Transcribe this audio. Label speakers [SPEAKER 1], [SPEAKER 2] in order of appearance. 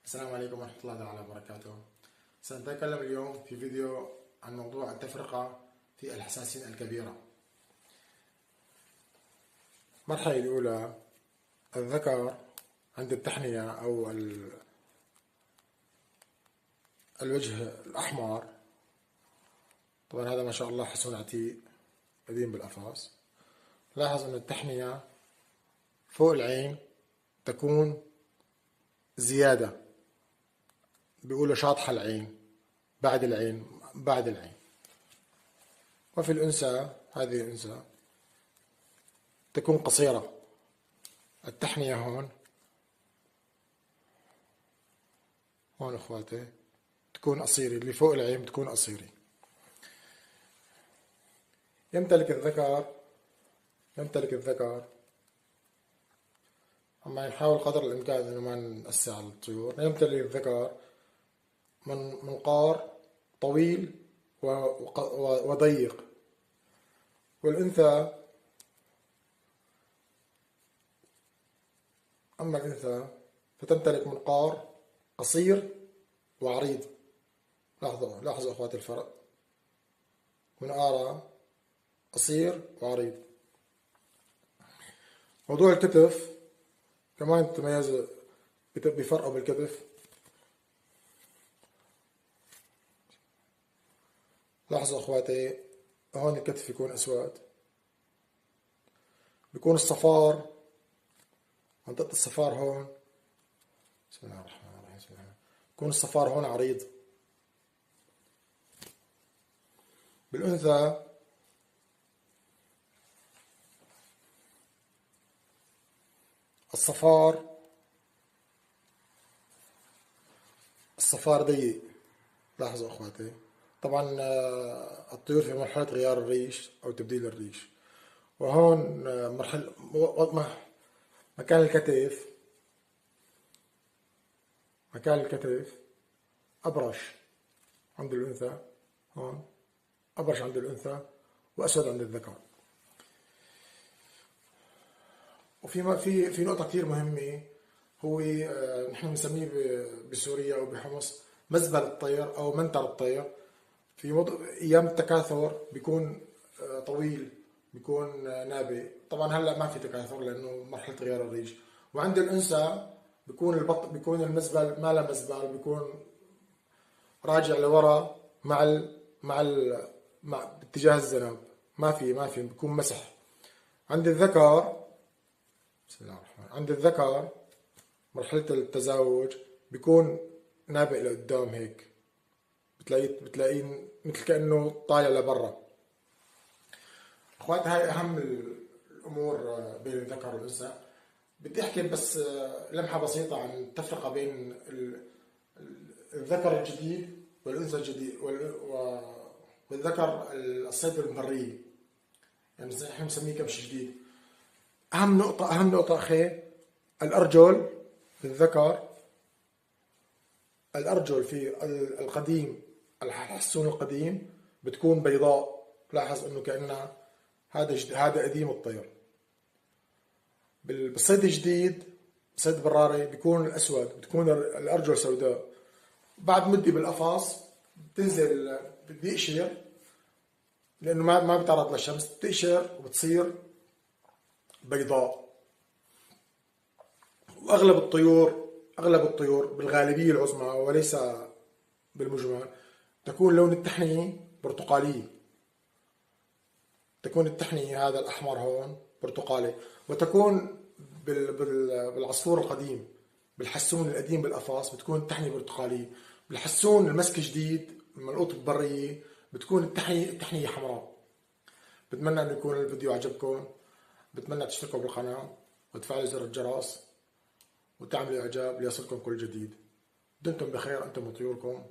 [SPEAKER 1] السلام عليكم ورحمة الله تعالى وبركاته. سنتكلم اليوم في فيديو عن موضوع التفرقة في الحساسين الكبيرة. المرحلة الأولى، الذكر عند التحنية أو الوجه الأحمر. طبعا هذا ما شاء الله حسون عتيق قديم بالقفص. لاحظ أن التحنية فوق العين تكون زيادة، بيقولوا شاطحة العين، بعد العين. وفي الأنثى، هذه الأنثى تكون قصيرة. التحنية هون اخواتي تكون قصيرة، اللي فوق العين بتكون قصيرة. يمتلك الذكر أما نحاول قدر الإمكان إنه ما نأثر على الطيور. يمتلك الذكر منقار طويل وضيق، والأنثى فتمتلك منقار قصير وعريض. لاحظوا أخواتي الفرق، منقارة قصير وعريض. موضوع الكتف كمان تميز، بفرقوا بالكتف. لاحظوا أخواتي، هون الكتف يكون أسود، بيكون الصفار، منطقة الصفار هون، بسم الله الرحمن الرحيم، بيكون الصفار هون عريض. بالأنثى الصفار ضيق. لاحظوا أخواتي، طبعا الطيور في مرحلة غيار الريش أو تبديل الريش. وهون مكان الكتف أبرش عند الأنثى، هون أبرش عند الأنثى وأسود عند الذكر. وفي نقطة كثير مهمة، هو نحن بنسميه بسوريا أو بحمص مزبل الطير أو منتر الطير. في أيام التكاثر بيكون طويل، بيكون نابي. طبعا هلا ما في تكاثر لأنه مرحلة غيار الريش. وعند الأنثى بيكون المزبل ما له مزبل، بيكون راجع لورا مع باتجاه الذنب، ما في بيكون مسح. عند الذكر، بسم الله الرحمن، عند الذكر مرحلة التزاوج بيكون نابئ لقدام هيك، بتلاقيه مثل كأنه طالع لبرا. اخوات، هاي اهم الامور بين الذكر والانثى. بدي احكي بس لمحة بسيطة عن التفرقة بين الذكر الجديد والانثى الجديد والذكر الصيد البرية، يعني احنا بنسميه كبش جديد. اهم نقطة اخي، الارجل في الذكر، الارجل في القديم، الحسون القديم بتكون بيضاء. لاحظ انه كأنها هذا قديم الطير. بالصيد الجديد، صيد براري، بيكون الاسود، بتكون الارجل سوداء. بعد مدة بالقفص بتنزل، بيقشر لانه ما بتعرض للشمس، بتقشر وبتصير بيضاء. واغلب الطيور بالغالبية العظمى وليس بالمجمل تكون لون التحنية برتقالية. تكون التحنية هذا الأحمر هون برتقالي. وتكون بالعصفور القديم، بالحسون القديم بالقفص بتكون التحنية برتقالية. بالحسون المسك جديد الملقوط بالبرية بتكون التحنية حمراء. بتمنى أن يكون الفيديو عجبكم. بتمنى تشتركوا بالقناة وتفعلوا زر الجرس وتعملوا إعجاب ليصلكم كل جديد. دمتم بخير أنتم وطيوركم.